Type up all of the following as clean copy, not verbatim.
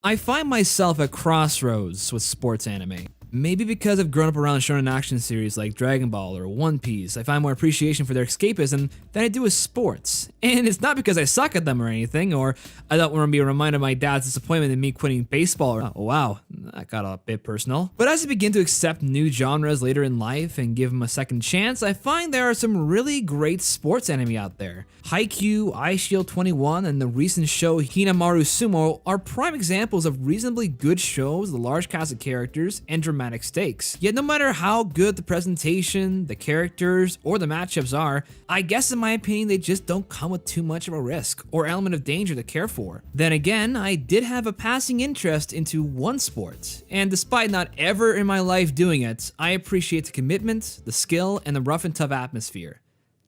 I find myself at crossroads with sports anime. Maybe because I've grown up around shonen action series like Dragon Ball or One Piece, I find more appreciation for their escapism than I do with sports. And it's not because I suck at them or anything, or I don't want to be reminded of my dad's disappointment in me quitting baseball. Oh wow, that got a bit personal. But as I begin to accept new genres later in life and give them a second chance, I find there are some really great sports anime out there. Haikyuu, Eyeshield 21, and the recent show Hinamaru Sumo are prime examples of reasonably good shows with a large cast of characters and dramatic stakes. Yet no matter how good the presentation, the characters, or the matchups are, I guess in my opinion they just don't come with too much of a risk or element of danger to care for. Then again, I did have a passing interest into one sport, and despite not ever in my life doing it, I appreciate the commitment, the skill, and the rough and tough atmosphere.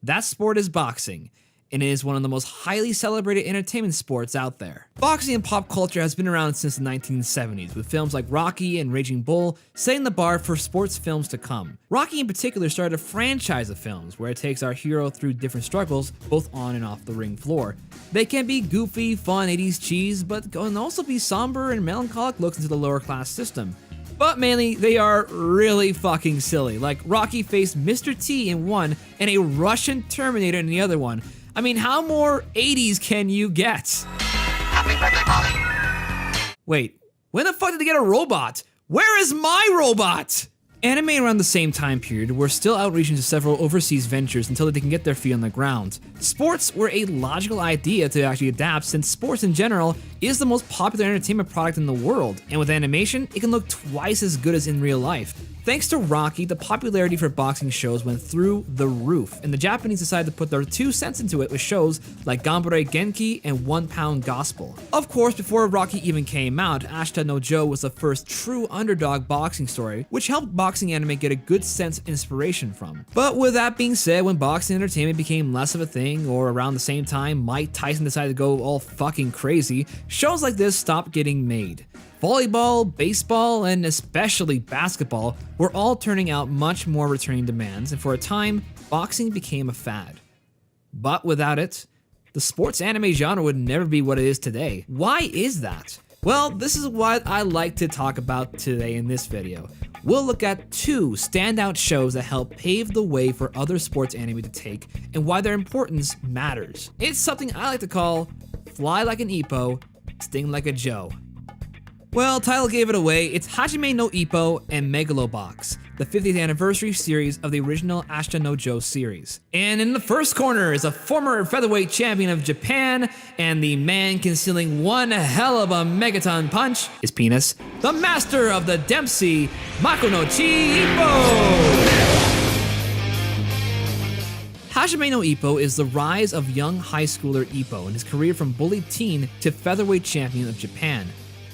That sport is boxing, and it is one of the most highly celebrated entertainment sports out there. Boxing in pop culture has been around since the 1970s, with films like Rocky and Raging Bull setting the bar for sports films to come. Rocky in particular started a franchise of films where it takes our hero through different struggles, both on and off the ring floor. They can be goofy, fun 80s cheese, but can also be somber and melancholic looks into the lower class system. But mainly, they are really fucking silly, like Rocky faced Mr. T in one and a Russian Terminator in the other one. I mean, how more 80s can you get? Happy birthday, Polly. Wait, when the fuck did they get a robot? Where is my robot? Anime around the same time period were still outreaching to several overseas ventures until they can get their feet on the ground. Sports were a logical idea to actually adapt, since sports in general is the most popular entertainment product in the world, and with animation, it can look twice as good as in real life. Thanks to Rocky, the popularity for boxing shows went through the roof, and the Japanese decided to put their 2 cents into it with shows like Ganbare Genki and 1 Pound Gospel. Of course, before Rocky even came out, Ashita no Joe was the first true underdog boxing story, which helped boxing anime get a good sense of inspiration from. But with that being said, when boxing entertainment became less of a thing, or around the same time Mike Tyson decided to go all fucking crazy, shows like this stopped getting made. Volleyball, baseball, and especially basketball were all turning out much more returning demands, and for a time, boxing became a fad. But without it, the sports anime genre would never be what it is today. Why is that? Well, this is what I like to talk about today in this video. We'll look at 2 standout shows that help pave the way for other sports anime to take, and why their importance matters. It's something I like to call fly like an Ippo, sting like a Joe. Well, title gave it away. It's Hajime no Ippo and Megalo Box, the 50th anniversary series of the original Ashita no Joe series. And in the first corner is a former featherweight champion of Japan and the man concealing one hell of a megaton punch, his penis, the master of the Dempsey, Makonochi Ippo! Hajime no Ippo is the rise of young high schooler Ippo and his career from bullied teen to featherweight champion of Japan.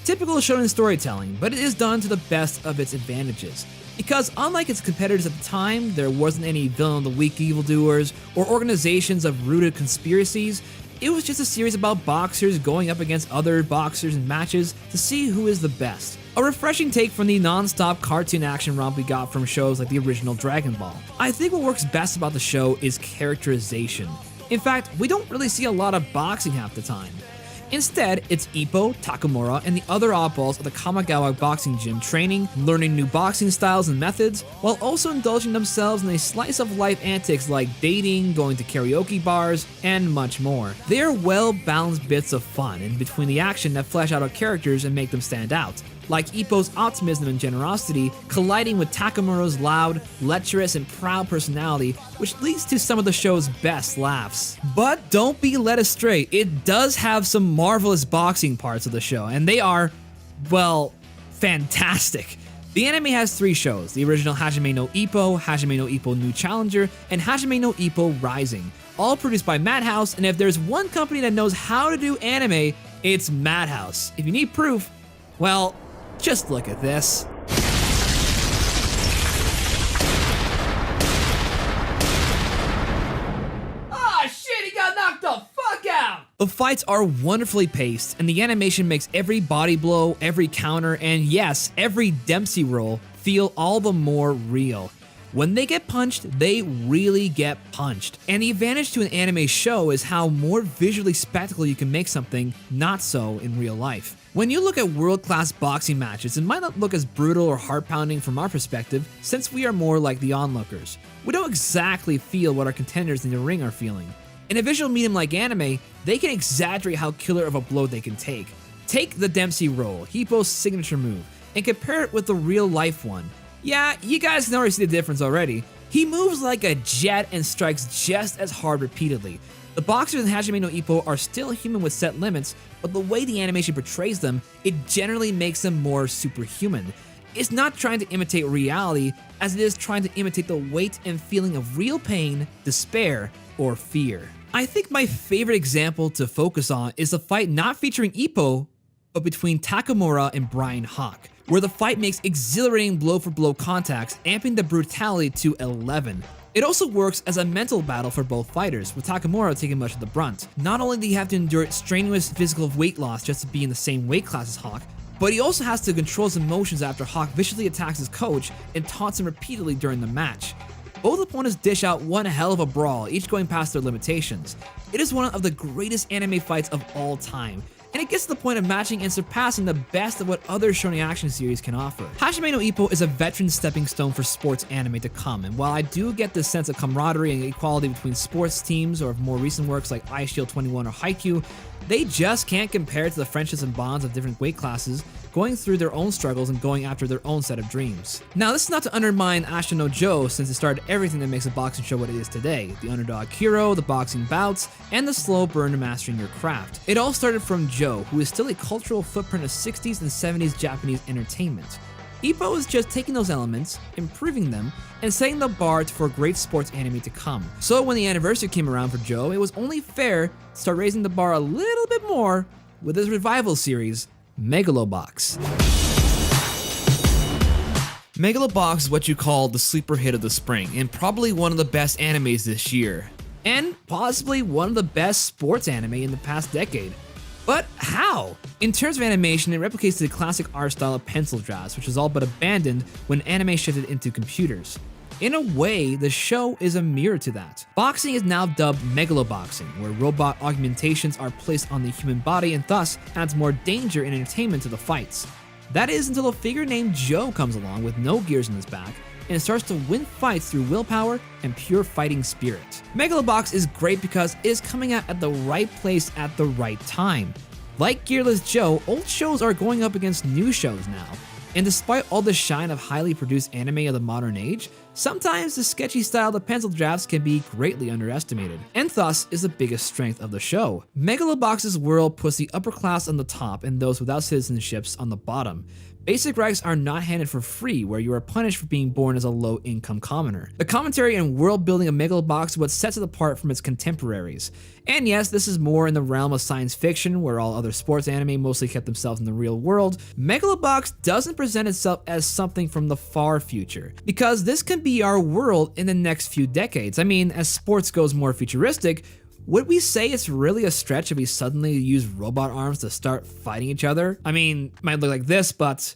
Typical shonen storytelling, but it is done to the best of its advantages. Because unlike its competitors at the time, there wasn't any villain of the week evildoers or organizations of rooted conspiracies. It was just a series about boxers going up against other boxers in matches to see who is the best. A refreshing take from the non-stop cartoon action romp we got from shows like the original Dragon Ball. I think what works best about the show is characterization. In fact, we don't really see a lot of boxing half the time. Instead, it's Ippo, Takamura, and the other oddballs of the Kamigawa boxing gym training, learning new boxing styles and methods, while also indulging themselves in a slice of life antics like dating, going to karaoke bars, and much more. They are well-balanced bits of fun in between the action that flesh out our characters and make them stand out, like Ippo's optimism and generosity colliding with Takamura's loud, lecherous, and proud personality, which leads to some of the show's best laughs. But don't be led astray, it does have some marvelous boxing parts of the show, and they are, well, fantastic. The anime has 3 shows, the original Hajime no Ippo, Hajime no Ippo New Challenger, and Hajime no Ippo Rising, all produced by Madhouse, and if there's one company that knows how to do anime, it's Madhouse. If you need proof, well, just look at this. Ah, shit, he got knocked the fuck out! The fights are wonderfully paced, and the animation makes every body blow, every counter, and yes, every Dempsey roll feel all the more real. When they get punched, they really get punched. And the advantage to an anime show is how more visually spectacular you can make something not so in real life. When you look at world-class boxing matches, it might not look as brutal or heart-pounding from our perspective, since we are more like the onlookers. We don't exactly feel what our contenders in the ring are feeling. In a visual medium like anime, they can exaggerate how killer of a blow they can take. Take the Dempsey roll, Hippo's signature move, and compare it with the real-life one. Yeah, you guys can already see the difference already. He moves like a jet and strikes just as hard repeatedly. The boxers in Hajime no Ippo are still human with set limits, but the way the animation portrays them, it generally makes them more superhuman. It's not trying to imitate reality, as it is trying to imitate the weight and feeling of real pain, despair, or fear. I think my favorite example to focus on is the fight not featuring Ippo, but between Takamura and Brian Hawk, where the fight makes exhilarating blow-for-blow contacts, amping the brutality to 11. It also works as a mental battle for both fighters, with Takamura taking much of the brunt. Not only do you have to endure strenuous physical weight loss just to be in the same weight class as Hawk, but he also has to control his emotions after Hawk viciously attacks his coach and taunts him repeatedly during the match. Both opponents dish out one hell of a brawl, each going past their limitations. It is one of the greatest anime fights of all time, and it gets to the point of matching and surpassing the best of what other shonen action series can offer. Hajime no Ippo is a veteran stepping stone for sports anime to come, and while I do get this sense of camaraderie and equality between sports teams or more recent works like Ice Shield 21 or Haikyuu, they just can't compare to the friendships and bonds of different weight classes, going through their own struggles and going after their own set of dreams. Now, this is not to undermine Asha no Joe, since it started everything that makes a boxing show what it is today: the underdog hero, the boxing bouts, and the slow burn to mastering your craft. It all started from Joe, who is still a cultural footprint of 60s and 70s Japanese entertainment. Ippo is just taking those elements, improving them, and setting the bar for great sports anime to come. So when the anniversary came around for Joe, it was only fair to start raising the bar a little bit more with his revival series, Megalo Box. Megalo Box is what you call the sleeper hit of the spring, and probably one of the best animes this year. And possibly one of the best sports anime in the past decade. But how? In terms of animation, it replicates the classic art style of pencil drafts, which was all but abandoned when anime shifted into computers. In a way, the show is a mirror to that. Boxing is now dubbed Megalo Boxing, where robot augmentations are placed on the human body and thus adds more danger and entertainment to the fights. That is until a figure named Joe comes along with no gears in his back and starts to win fights through willpower and pure fighting spirit. Megalo Box is great because it is coming out at the right place at the right time. Like Gearless Joe, old shows are going up against new shows now. And despite all the shine of highly produced anime of the modern age, sometimes the sketchy style of the pencil drafts can be greatly underestimated, and thus is the biggest strength of the show. Megalo Box's world puts the upper class on the top and those without citizenships on the bottom. Basic rights are not handed for free, where you are punished for being born as a low-income commoner. The commentary and world building of Megalo Box is what sets it apart from its contemporaries. And yes, this is more in the realm of science fiction, where all other sports anime mostly kept themselves in the real world. Megalo Box doesn't present itself as something from the far future, because this can be our world in the next few decades. I mean, as sports goes more futuristic, would we say it's really a stretch if we suddenly use robot arms to start fighting each other? I mean, it might look like this, but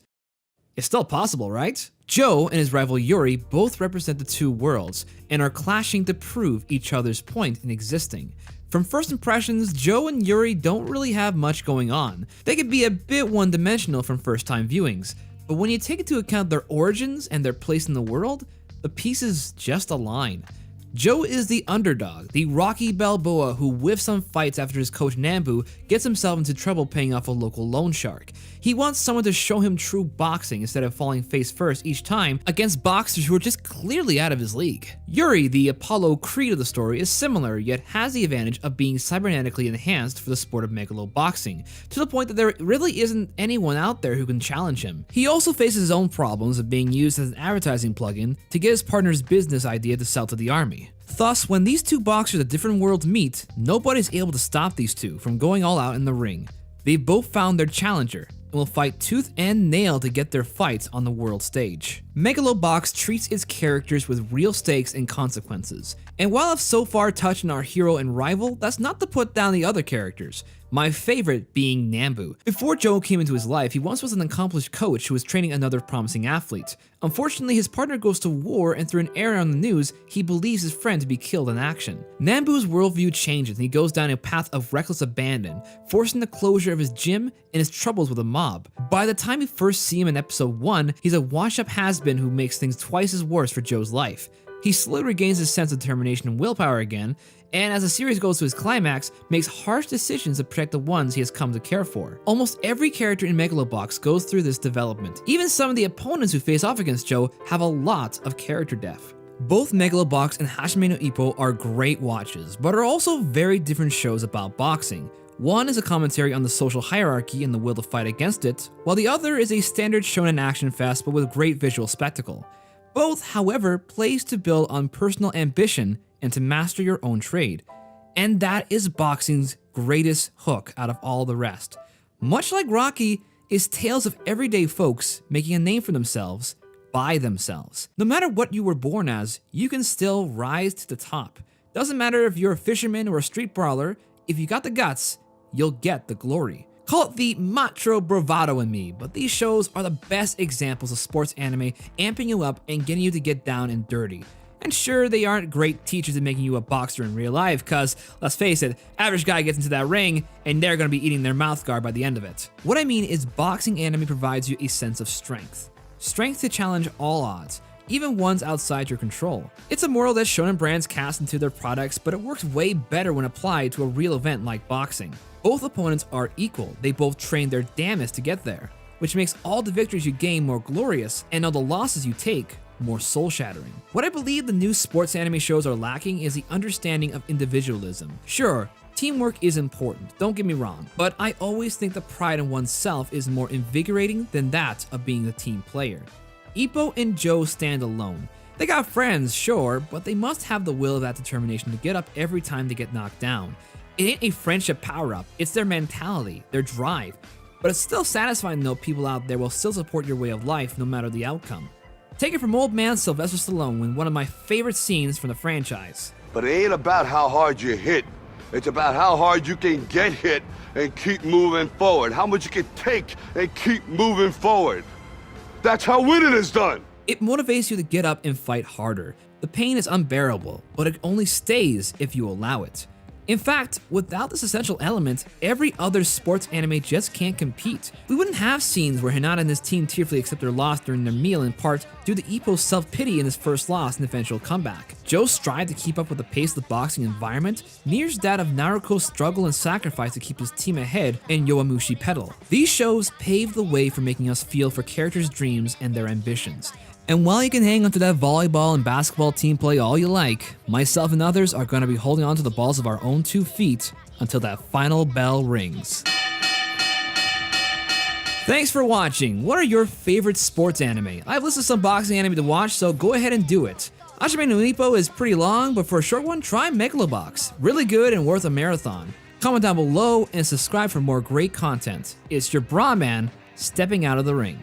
it's still possible, right? Joe and his rival Yuri both represent the two worlds and are clashing to prove each other's point in existing. From first impressions, Joe and Yuri don't really have much going on. They could be a bit one-dimensional from first-time viewings, but when you take into account their origins and their place in the world, the pieces just align. Joe is the underdog, the Rocky Balboa who whiffs on fights after his coach Nambu gets himself into trouble paying off a local loan shark. He wants someone to show him true boxing instead of falling face first each time against boxers who are just clearly out of his league. Yuri, the Apollo Creed of the story, is similar, yet has the advantage of being cybernetically enhanced for the sport of Megalo Boxing, to the point that there really isn't anyone out there who can challenge him. He also faces his own problems of being used as an advertising plugin to get his partner's business idea to sell to the army. Thus, when these two boxers of different worlds meet, nobody's able to stop these two from going all out in the ring. They've both found their challenger, and will fight tooth and nail to get their fights on the world stage. Megalo Box treats its characters with real stakes and consequences. And while I've so far touched on our hero and rival, that's not to put down the other characters. My favorite being Nambu. Before Joe came into his life, he once was an accomplished coach who was training another promising athlete. Unfortunately, his partner goes to war, and through an error on the news, he believes his friend to be killed in action. Nambu's worldview changes and he goes down a path of reckless abandon, forcing the closure of his gym and his troubles with a mob. By the time we first see him in episode 1, he's a washed-up has-been who makes things twice as worse for Joe's life. He slowly regains his sense of determination and willpower again, and as the series goes to its climax, makes harsh decisions to protect the ones he has come to care for. Almost every character in Megalo Box goes through this development. Even some of the opponents who face off against Joe have a lot of character depth. Both Megalo Box and Hajime no Ippo are great watches, but are also very different shows about boxing. One is a commentary on the social hierarchy and the will to fight against it, while the other is a standard shonen action fest but with great visual spectacle. Both, however, plays to build on personal ambition and to master your own trade. And that is boxing's greatest hook out of all the rest. Much like Rocky, is tales of everyday folks making a name for themselves by themselves. No matter what you were born as, you can still rise to the top. Doesn't matter if you're a fisherman or a street brawler, if you got the guts, you'll get the glory. Call it the macho bravado in me, but these shows are the best examples of sports anime amping you up and getting you to get down and dirty. And sure, they aren't great teachers in making you a boxer in real life, cause, let's face it, average guy gets into that ring and they're gonna be eating their mouth guard by the end of it. What I mean is boxing anime provides you a sense of strength. Strength to challenge all odds, even ones outside your control. It's a moral that shonen brands cast into their products, but it works way better when applied to a real event like boxing. Both opponents are equal, they both train their damnedest to get there, which makes all the victories you gain more glorious and all the losses you take more soul-shattering. What I believe the new sports anime shows are lacking is the understanding of individualism. Sure, teamwork is important, don't get me wrong, but I always think the pride in oneself is more invigorating than that of being the team player. Ippo and Joe stand alone. They got friends, sure, but they must have the will of that determination to get up every time they get knocked down. It ain't a friendship power-up, it's their mentality, their drive. But it's still satisfying to know people out there will still support your way of life no matter the outcome. Take it from old man Sylvester Stallone in one of my favorite scenes from the franchise. But it ain't about how hard you hit. It's about how hard you can get hit and keep moving forward. How much you can take and keep moving forward. That's how winning is done. It motivates you to get up and fight harder. The pain is unbearable, but it only stays if you allow it. In fact, without this essential element, every other sports anime just can't compete. We wouldn't have scenes where Hinata and his team tearfully accept their loss during their meal in part due to Ippo's self-pity in his first loss and eventual comeback. Joe's strive to keep up with the pace of the boxing environment mirrors that of Naruko's struggle and sacrifice to keep his team ahead in Yowamushi Pedal. These shows pave the way for making us feel for characters' dreams and their ambitions. And while you can hang onto that volleyball and basketball team play all you like, myself and others are going to be holding on to the balls of our own 2 feet until that final bell rings. Thanks for watching. What are your favorite sports anime? I've listed some boxing anime to watch, so go ahead and do it. Hajime no Ippo is pretty long, but for a short one, try Megalo Box. Really good and worth a marathon. Comment down below and subscribe for more great content. It's your bra man stepping out of the ring.